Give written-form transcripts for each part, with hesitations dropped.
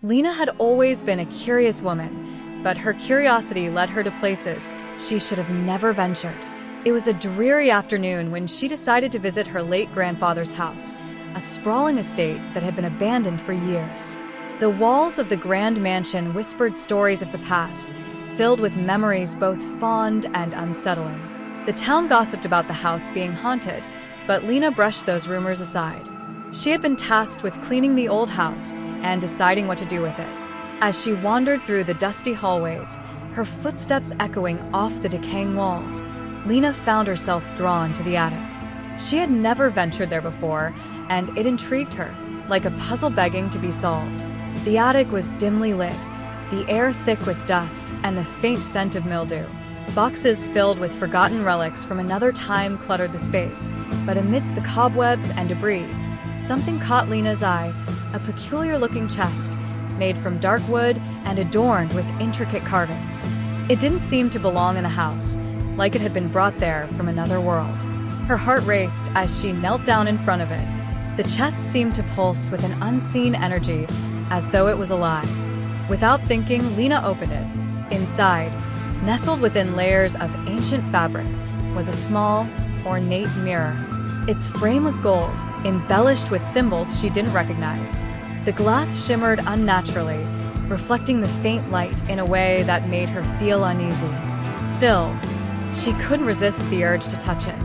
Lena had always been a curious woman, but her curiosity led her to places she should have never ventured. It was a dreary afternoon when she decided to visit her late grandfather's house, a sprawling estate that had been abandoned for years. The walls of the grand mansion whispered stories of the past, filled with memories both fond and unsettling. The town gossiped about the house being haunted, but Lena brushed those rumors aside. She had been tasked with cleaning the old house and deciding what to do with it. As she wandered through the dusty hallways, her footsteps echoing off the decaying walls, Lena found herself drawn to the attic. She had never ventured there before, and it intrigued her, like a puzzle begging to be solved. The attic was dimly lit, the air thick with dust and the faint scent of mildew. Boxes filled with forgotten relics from another time cluttered the space, but amidst the cobwebs and debris, something caught Lena's eye, a peculiar-looking chest, made from dark wood and adorned with intricate carvings. It didn't seem to belong in the house, like it had been brought there from another world. Her heart raced as she knelt down in front of it. The chest seemed to pulse with an unseen energy, as though it was alive. Without thinking, Lena opened it. Inside, nestled within layers of ancient fabric, was a small, ornate mirror. Its frame was gold, embellished with symbols she didn't recognize. The glass shimmered unnaturally, reflecting the faint light in a way that made her feel uneasy. Still, she couldn't resist the urge to touch it.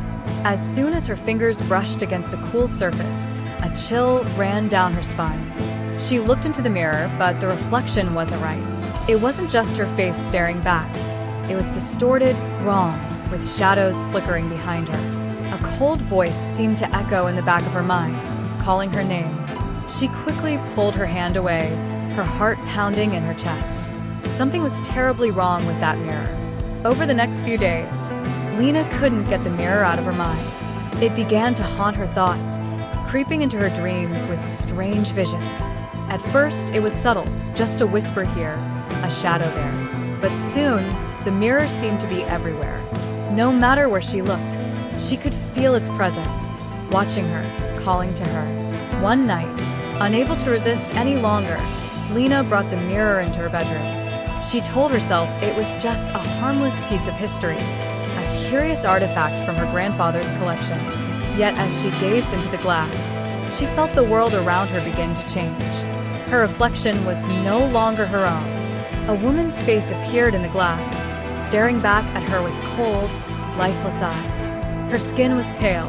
As soon as her fingers brushed against the cool surface, a chill ran down her spine. She looked into the mirror, but the reflection wasn't right. It wasn't just her face staring back. It was distorted, wrong, with shadows flickering behind her. A cold voice seemed to echo in the back of her mind, calling her name. She quickly pulled her hand away, her heart pounding in her chest. Something was terribly wrong with that mirror. Over the next few days, Lena couldn't get the mirror out of her mind. It began to haunt her thoughts, creeping into her dreams with strange visions. At first, it was subtle, just a whisper here, a shadow there. But soon, the mirror seemed to be everywhere. No matter where she looked, she could feel its presence, watching her, calling to her. One night, unable to resist any longer, Lena brought the mirror into her bedroom. She told herself it was just a harmless piece of history, a curious artifact from her grandfather's collection. Yet as she gazed into the glass, she felt the world around her begin to change. Her reflection was no longer her own. A woman's face appeared in the glass, staring back at her with cold, lifeless eyes. Her skin was pale,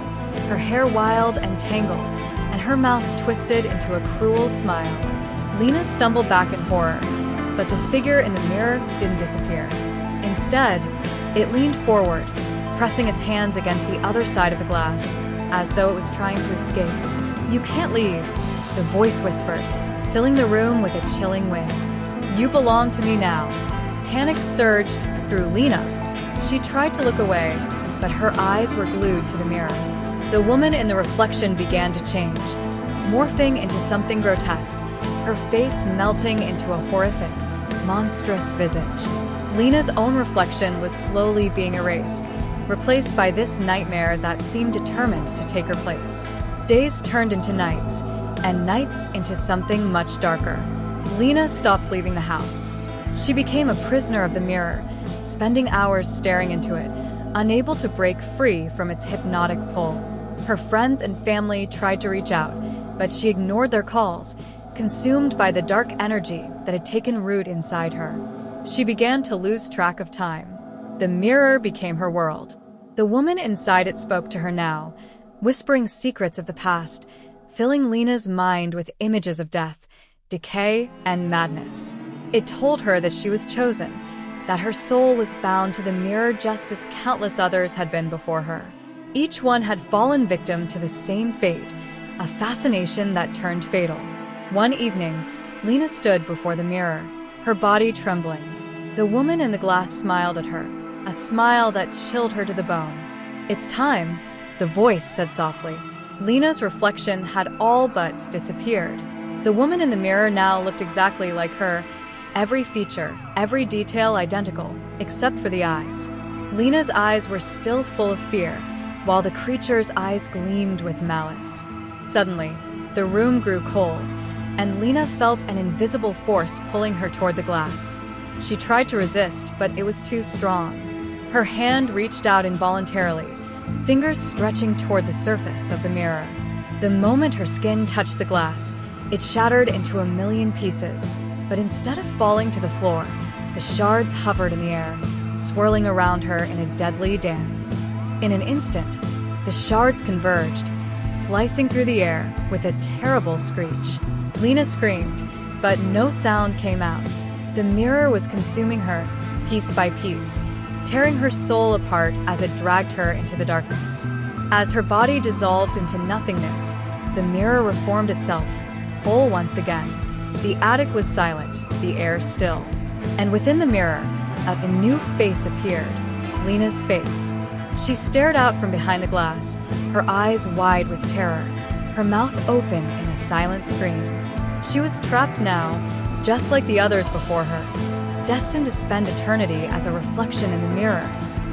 her hair wild and tangled, and her mouth twisted into a cruel smile. Lena stumbled back in horror, but the figure in the mirror didn't disappear. Instead, it leaned forward, pressing its hands against the other side of the glass, as though it was trying to escape. "You can't leave," the voice whispered, filling the room with a chilling wind. "You belong to me now." Panic surged through Lena. She tried to look away, but her eyes were glued to the mirror. The woman in the reflection began to change, morphing into something grotesque, her face melting into a horrific, monstrous visage. Lena's own reflection was slowly being erased, replaced by this nightmare that seemed determined to take her place. Days turned into nights, and nights into something much darker. Lena stopped leaving the house. She became a prisoner of the mirror, spending hours staring into it, unable to break free from its hypnotic pull. Her friends and family tried to reach out, but she ignored their calls, consumed by the dark energy that had taken root inside her. She began to lose track of time. The mirror became her world. The woman inside it spoke to her now, whispering secrets of the past, filling Lena's mind with images of death, decay, and madness. It told her that she was chosen, that her soul was bound to the mirror just as countless others had been before her. Each one had fallen victim to the same fate, a fascination that turned fatal. One evening, Lena stood before the mirror, her body trembling. The woman in the glass smiled at her, a smile that chilled her to the bone. "It's time," the voice said softly. Lena's reflection had all but disappeared. The woman in the mirror now looked exactly like her, every feature, every detail identical, except for the eyes. Lena's eyes were still full of fear, while the creature's eyes gleamed with malice. Suddenly, the room grew cold, and Lena felt an invisible force pulling her toward the glass. She tried to resist, but it was too strong. Her hand reached out involuntarily, fingers stretching toward the surface of the mirror. The moment her skin touched the glass, it shattered into a million pieces, but instead of falling to the floor, the shards hovered in the air, swirling around her in a deadly dance. In an instant, the shards converged, slicing through the air with a terrible screech. Lena screamed, but no sound came out. The mirror was consuming her, piece by piece, tearing her soul apart as it dragged her into the darkness. As her body dissolved into nothingness, the mirror reformed itself, whole once again. The attic was silent, the air still. And within the mirror, a new face appeared, Lena's face. She stared out from behind the glass, her eyes wide with terror, her mouth open in a silent scream. She was trapped now, just like the others before her, destined to spend eternity as a reflection in the mirror,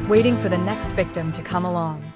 waiting for the next victim to come along.